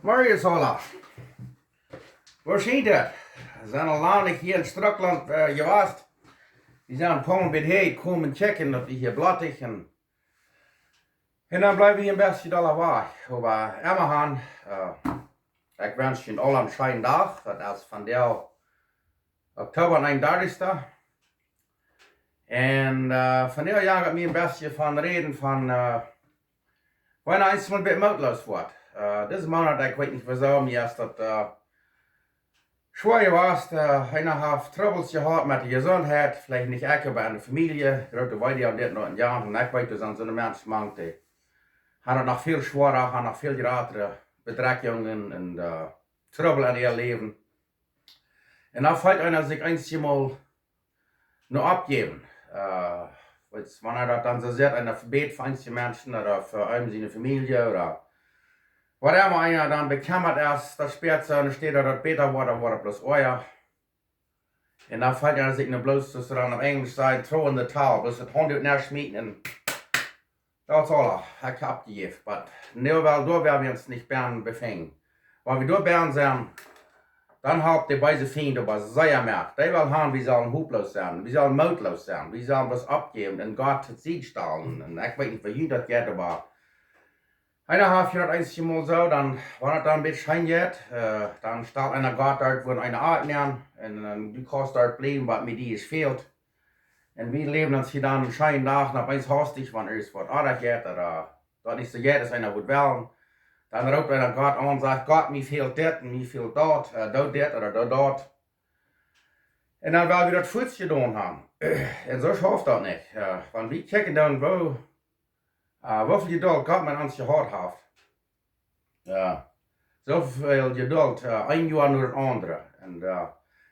Marius Holla. Waar zie dat? We zijn al lang niet hier in Strukland geweest. We zijn gewoon bij hier komen checken dat die hier blattig en dan blijven we hier een beetje dollar weg. Maar Emma gaan, ik wens je allen een schönen dag. Dat is van der oktober 31. En van der jaar gaat me een beetje van reden van wanneer eens een beetje moedloos wordt. Deze maand, ik weet niet waarom, is dat schwer was. Einer heeft troubles gehad met de gezondheid, vielleicht niet echt bij de familie. Grote weide aan dit nog een jaar, en ik weet dus aan zo'n mensen mankt. Die hadden nog veel zwaarder, hadden nog veel grotere bedreigingen en trouble in ihr leven. En dan fällt einer zich eenmaal naar Upjäven. Wanneer dat dan zo zit, einer verbet voor einige mensen, oder für seine Familie, oder wat immer einer dann bekämmert ist, das später so, dann steht da, das besser wurde bloß euer. Und dann fällt er sich nicht bloß, dass er dann auf Englisch sagt, throw in the towel, bloß das Hund nicht schmieden und das ist alles, ich hab gegeben. Aber nur weil da werden wir uns nicht Bern befängen. Weil wir da Bern sind, dann habt die beide Feinde aber sehr merkt. Die will haben, wir sollen hoplos sein, wir sollen mutlos sein, wir sollen was abgeben und Gott hat sie stellen. Und ich weiß nicht, wie das geht, aber einer hat das einmal so, dann, wenn es dann ein bisschen hingeht, dann steht einer Gott dort, wo einer atmen, und dann du kannst dort bleiben, was mit dir fehlt. Und wir leben uns hier dann einen schönen Tag, nach eins hastig, wenn es was anderes geht, oder das nicht so geht, dass einer wird wählen. Dann ruft einer Gott an und sagt, Gott, mir fehlt das, und mir fehlt das, das oder das. Und dann, weil wir das Fuß getan haben. Und so schafft das nicht. Wenn wir checken dann, wie viel Geduld Gott mit uns gehabt hat. So viel Geduld, ein Jahr nur das andere. Und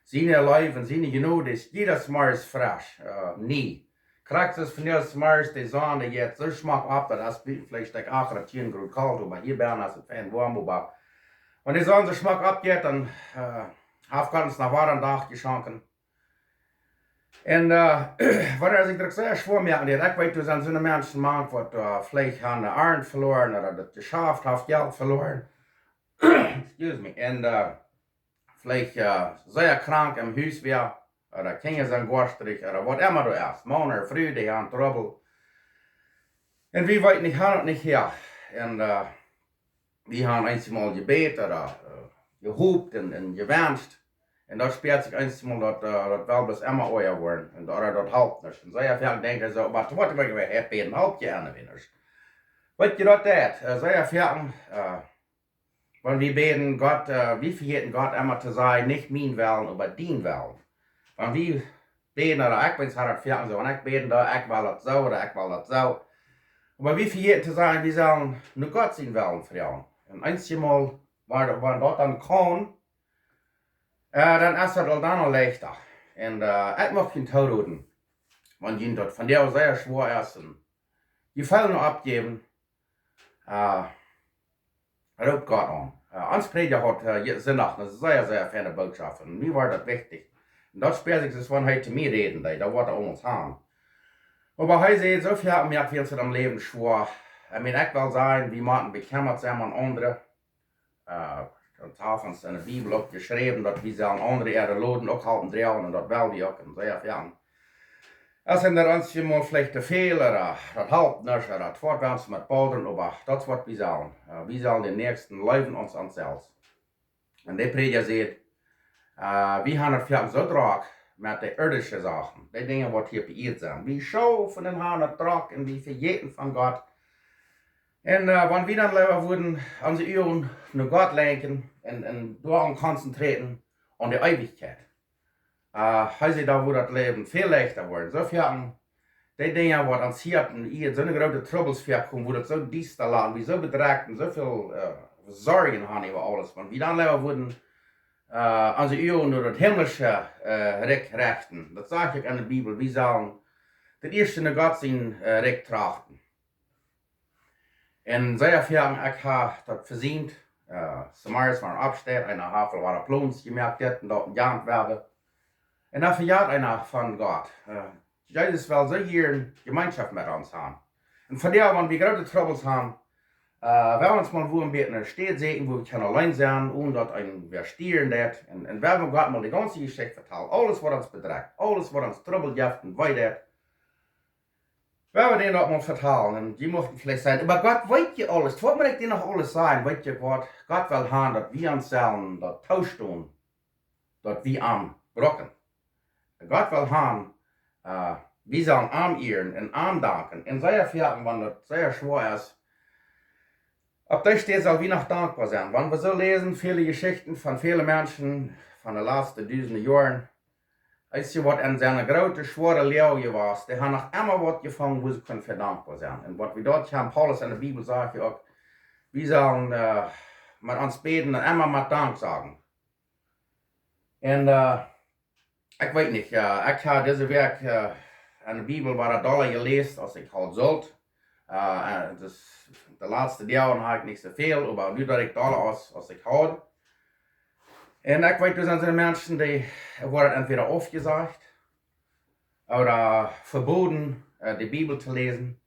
seine Leben, seine Genüge ist jedes Mal frisch. Nie. Kriegst du es von jedes Mal, die Sonne jetzt so schmack ab, dass es vielleicht 10 Grad kalt, aber hier werden es fein warm. Aber wenn die Sonne so schmack abgeht, dann hat Gott uns nach wahren Tag geschenkt. Und was sich das sehr schwer merken, ich weiß, dass an so einem Menschen mangt, was vielleicht haben eine Arm verloren oder das Geschäft hat Geld verloren. Excuse me. Und vielleicht sehr krank im Haus wäre, oder Kinder sind garstig, oder was immer du ist. Mann oder Frau, die haben Trouble. Und wir wollten nicht, haben nicht her. Und wir haben einmal gebet oder gehofft und gewünscht. Und da spielt sich einmal, dass wel bloß immer euer worden. Und das helpt nicht. Und sehr viel denkt er so, was wir beten, helpt gerne nicht. Weißt du, das sehr viel, wenn wir beten, Gott, wir vergeten Gott immer zu sagen, nicht mein Willen, aber dein Willen. Wenn wir beten, oder ich bin es halt viel so, wenn ich bete, da, ich will das so, oder ich will das so. Aber wir vergeten zu sagen, wir sollen nur Gott sein Willen vertrauen. Und einmal, wenn das dann kommt, dann ist das dann noch leichter. Und ich möchte ihn tun, wenn ihn dort von der sehr schwer ist. Und die Fälle noch abgeben, ruft Gott an. Uns Prediger hat jetzt Sonntag eine sehr, sehr feine Botschaft. Und mir war das wichtig. Und das spielt sich, wenn er zu mir reden, da wird er um uns haben. Aber er sagt, so viel merkt wir uns im Leben schwer. Ich meine, ich will sagen, wir müssen bekümmert sein an andere. Das hat uns in der Bibel auch geschrieben, dass wir sollen andere ihre Loden auch halten drehen und das wollen wir auch in sehr vielen. Es sind uns mal vielleicht der Fehler, das hält nicht, das fortwärts mit Bouldern, aber das ist, was wir sollen. Wir sollen den Nächsten leben uns selbst. Und der Prediger sagt, wir haben es so drauf mit den irdischen Sachen, die Dinge, die hier beirrt sind. Wir schauen den Herrn drauf und wir vergeten von Gott. Und wenn wir dann lieber würden, unsere Ohren nach Gott lenken und daran konzentrieren, an die Ewigkeit, heißt da, wo das Leben viel leichter wird. So viel, die Dinge, die uns hier in so eine große Troubles kommen, wo das so düster lagen, wie so bedrückt und so viel Sorgen haben über alles. Wenn wir dann lieber würden, unsere Ohren nach das Himmlische richten, das sage ich in der Bibel, wir sollen das erste nach Gott sein Recht trachten. En sehr viel ich habe das verzeiht. Samaris war absteht, einer Havel war Plons gemerkt hat und dort gejankt werden. Und dann verjagt einer von Gott. Jesus will so hier in Gemeinschaft mit uns haben. Und von der, wenn wir große Troubles haben, wenn wir uns mal wo ein bisschen in der Stadt sehen, wo wir können allein sein, ohne dass wer stieren hat, und wenn wir Gott mal die ganze Geschichte vertellen, alles was uns bedrückt, alles was uns Trouble gibt und weiter, wenn wir denen das mal vertellen, und die möchten vielleicht sagen, aber Gott weiß ja alles, was muss ich dir noch alles sagen, weiß ja Gott, Gott will haben, dass wir uns selber das Tausch tun, dass wir am brocken. Gott will haben, wir sollen arm ehren und arm danken, in sehr vielen, wenn das sehr schwer ist. Auf das steht, soll wir noch dankbar sein. Wenn wir so lesen, viele Geschichten von vielen Menschen von den letzten 1000 Jahren, weißt du, was in seiner großen, schweren Lehre war, die haben noch immer was gefangen, wo sie können für dankbar sein. Und was wir dort haben, Paulus in der Bibel sagt ja auch, wir sollen mit uns beten und immer mit Dank sagen. Und ich weiß nicht, ich habe diese Werk in der Bibel war das doller gelesen, als ich halt sollte. De laatste jaren habe ich nicht so viel, aber nu dat ik alles als ich habe. Und ich weiß, das sind Menschen, die worden entweder aufgesagt oder verboten, die Bibel zu lesen.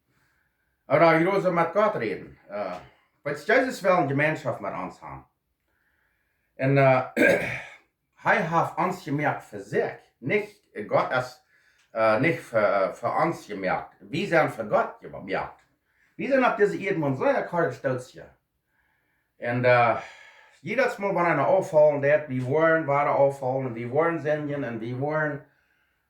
Oder groß mit Gott reden. Weil Jesus will eine Gemeinschaft mit uns haben. Und er hat uns gemerkt für sich. Nicht Gott ist nicht für uns gemerkt. Wir sind für Gott gemerkt. Wir sind auf diese Erde und so eine Karte stolz hier. Und jedes Mal, wenn einer auffallen, wir wollen weiter auffallen, und wir wollen singen, und wir wollen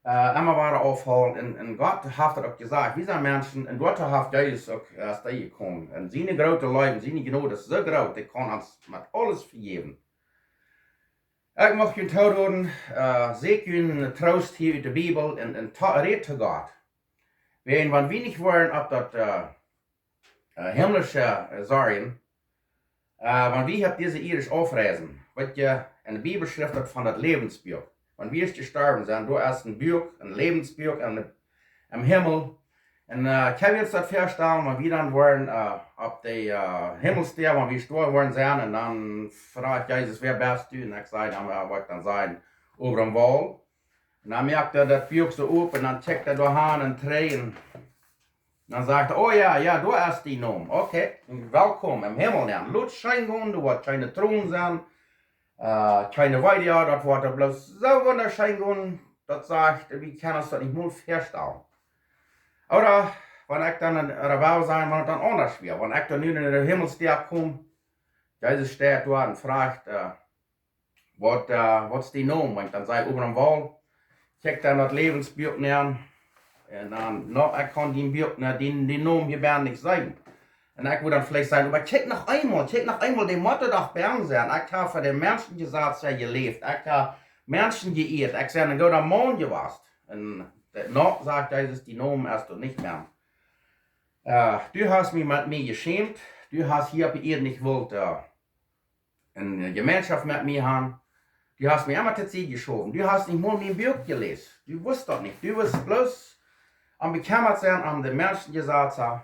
immer weiter auffallen. Und Gott hat das auch gesagt, wir sind Menschen, und Gott hat Jesus auch erst da gekommen. Und seine große Leute, seine Gnade ist so groß, die kann uns mit alles vergeben. Ich möchte Ihnen tun, sehe Ihnen Trost hier in der Bibel und red zu Gott. Wenn wir nicht wollen, ob das himmlische Sorgen, wenn wir diese irisch aufreisen, was ja in der Bibelschrift hat von das Lebensbuch. Wenn wir gestorben sind, du hast ein Buch, ein Lebensbuch im Himmel. Und kann wir uns das vorstellen, wenn wir dann wollen, auf die Himmel stehen, wenn wir gestorben worden sind, und dann fragt Jesus, wer bist du? Und ich sage, dann wird dann sein, über dem Wall. Und dann merkt das Buch so auf, und dann checkt da hin und trägt. Dann sagt er, oh ja, du hast die Nomen. Okay, willkommen im Himmel. Ja. Lutz Scheingun, du wirst keine Thron sein, keine Weide, das wird bloß so wunderschön gehen, das sagt, wir können uns das nicht mal vorstellen. Oder, wenn ich dann in der Welt sein, wenn es dann anders wird, wenn ich dann nun in den Himmelsberg komme, Jesus steht dort und fragt, was ist die Nomen? Wenn ich dann sage, über dem Wall, checkt dann das Lebensbuch näher. Und dann, ich kann den Namen hier werden nicht sagen. Und ich würde dann vielleicht sagen, aber check noch einmal, die Motto doch Bern sein. Ich habe für den Menschen gesagt, sehr gelebt. Ich habe Menschen geirrt. Ich sage, dann am Mond gewasst. Und noch sagt Jesus, die Namen hast du nicht mehr. Du hast mich mit mir geschämt. Du hast hier auf ihr nicht wollt, eine Gemeinschaft mit mir haben. Du hast mich immer zur Zeit geschoben. Du hast nicht mal mein Buch gelesen. Du wusstest das nicht. Du wirst bloß am bekümmert sein, am den Menschen gesagt haben.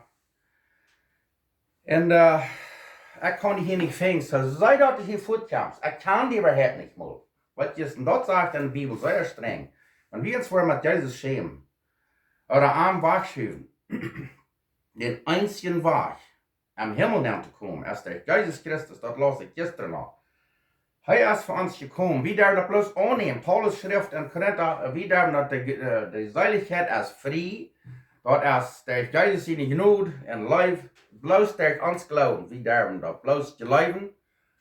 Und ich kann hier nicht fängen, so sei dass du hier fortkommst. Ich kann die überhaupt nicht mal. Was Jesus dort sagt in der Bibel, sehr streng. Wenn wir uns vor mit Jesus schämen, oder am Wachschufen, den einzigen Weg, am Himmel zu kommen, ist der Jesus Christus, das lasse ich gestern noch. Er ist für uns gekommen. Wir dürfen das bloß annehmen. Paulus Schrift in Korinther, wir dürfen das die Seiligkeit als frei, das ist der Jesus in Gnade und Leib, bloß durch uns glauben. Wir dürfen das bloß glauben,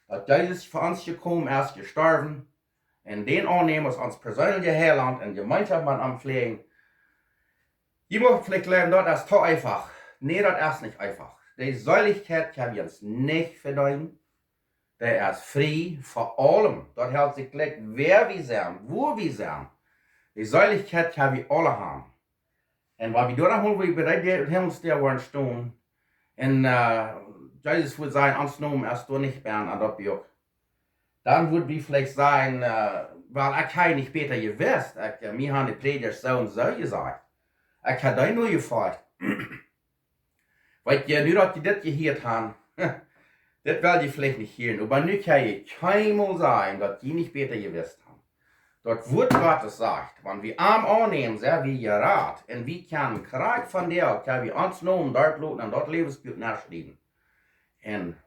dass Jesus für uns gekommen ist, gestorben, und den annehmen als uns persönliche Heiland in Gemeinschaft mit ihm pflegen. Ihr mögt vielleicht lernen, das ist doch einfach. Nee, das ist nicht einfach. Die Seiligkeit können wir uns nicht verdienen. Der ist frei vor allem. Dort hält sich gleich, wer wir sind, wo wir sind. Die Seiligkeit können wir alle haben. Und wenn wir dort haben, wo wir bei der Himmelsstern wollen stehen, und Jesus würde sagen, uns Namen erst du nicht mehr an das Buch. Dann würde wir vielleicht sagen, weil ich habe nicht besser gewusst. Mir haben die Prediger so und so gesagt. Ich habe da nur gefragt. Weil nur, dass die das gehört haben, das will ich vielleicht nicht hören, aber nun kann ich keinmal sagen, dass die nicht besser gewusst haben. Dort wird Gott sagt, wenn wir arm annehmen, sehr wie ihr Rat, und wir können Krieg von der, können wir uns nehmen, dort loten und dort Lebensbild nachschreiben. En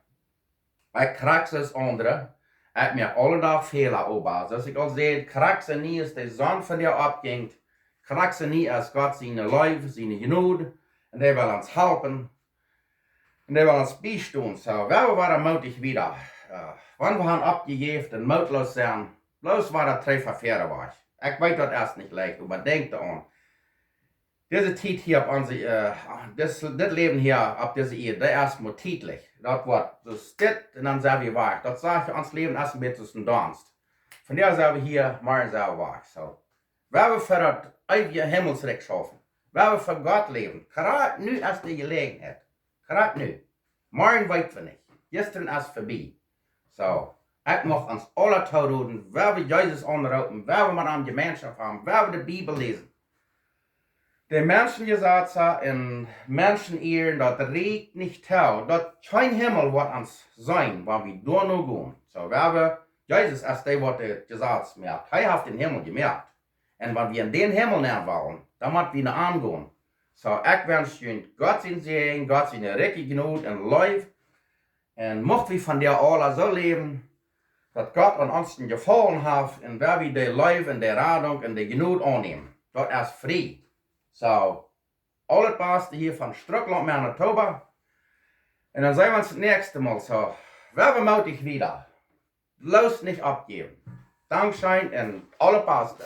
ik krijg zoals anderen. Ik maak alle dag Fehler ober. Zoals ik al zei, krijg ze niet als de zon van jou opgingt. Krijg ze niet als Gott zijn Leib, zijn genade. En die wil ons helpen. En die wil ons bijstaan. So, we waren mutig wieder. Wanneer we gaan opgegeven en moedloos zijn. Bloos waar dat treffen verder was. Ik weet dat erst niet leicht, maar denk eraan. Deze tijd hier op onze, dit leven hier op deze Erde, dat is maar tijdlich. Dat wordt dus dit en dan zijn we weg. Dat zag je ons leven als een beetje een dans. Van daar zijn we hier, maar zijn we weg. So, we hebben voor het eeuwige hemelsrijk schaffen. We hebben voor God leven. Graag nu als de gelegenheid. Graag nu. Morgen weten we niet. Gisteren is voorbij. So, ik mag ons alle toehouden. We hebben Jezus onderhouden. We hebben maar aan gemeenschap hebben. We hebben de Bijbel lezen. De Menschen gesagt in Menschen ehren, dat regt nicht tau, dat kein Himmel wird uns sein, wenn wir da nur gehen. So, wir haben, Jesus ist der, was gesagt hat, er hat den Himmel gemerkt. Und wenn wir in den Himmel näher wollen, dann müssen wir nach angehen. So, ich wünsche Ihnen Gott sein Segen, Gott seine Recke Gnade und Leib. Und mocht wir von der alle so leben, dass Gott an uns den Gefallen hat, und wer wir die Leib und die Radung und die Gnade annehmen. Das ist frei. So, al het beste hier van Struckland, Manitoba. En dan zijn we ons het nächste Mal so. We hebben mutig wieder. Los nicht abgeben. Dankschein en alle beste.